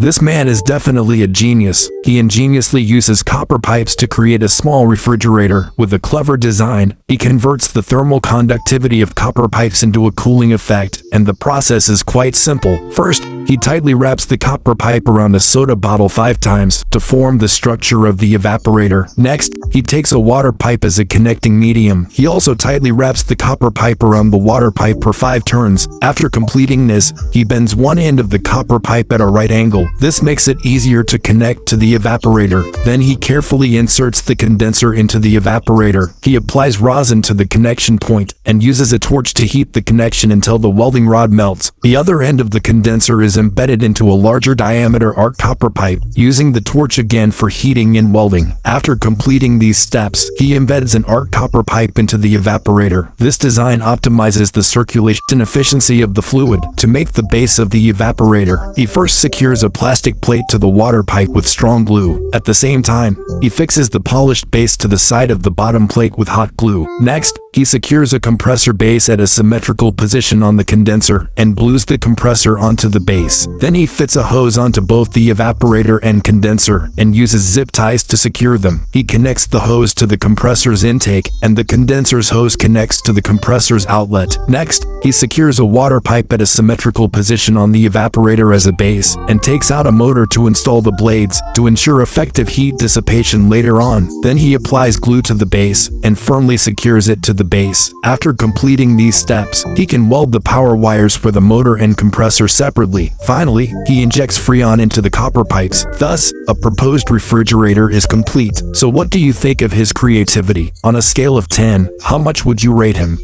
This man is definitely a genius. He ingeniously uses copper pipes to create a small refrigerator. With a clever design, he converts the thermal conductivity of copper pipes into a cooling effect, and the process is quite simple. First, he tightly wraps the copper pipe around a soda bottle 5 times to form the structure of the evaporator. Next, he takes a water pipe as a connecting medium. He also tightly wraps the copper pipe around the water pipe for 5 turns. After completing this, he bends one end of the copper pipe at a right angle. This makes it easier to connect to the evaporator. Then he carefully inserts the condenser into the evaporator. He applies rosin to the connection point and uses a torch to heat the connection until the welding rod melts. The other end of the condenser is embedded into a larger diameter arc copper pipe, using the torch again for heating and welding. After completing these steps, he embeds an arc copper pipe into the evaporator. This design optimizes the circulation efficiency of the fluid. To make the base of the evaporator, he first secures a plastic plate to the water pipe with strong glue. At the same time, he fixes the polished base to the side of the bottom plate with hot glue. Next, he secures a compressor base at a symmetrical position on the condenser and glues the compressor onto the base. Then he fits a hose onto both the evaporator and condenser and uses zip ties to secure them. He connects the hose to the compressor's intake, and the condenser's hose connects to the compressor's outlet. Next, he secures a water pipe at a symmetrical position on the evaporator as a base and takes out a motor to install the blades to ensure effective heat dissipation later on. Then he applies glue to the base and firmly secures it to the base. After completing these steps, he can weld the power wires for the motor and compressor separately. Finally, he injects Freon into the copper pipes. Thus, a proposed refrigerator is complete. So what do you think of his creativity? On a scale of 10, how much would you rate him?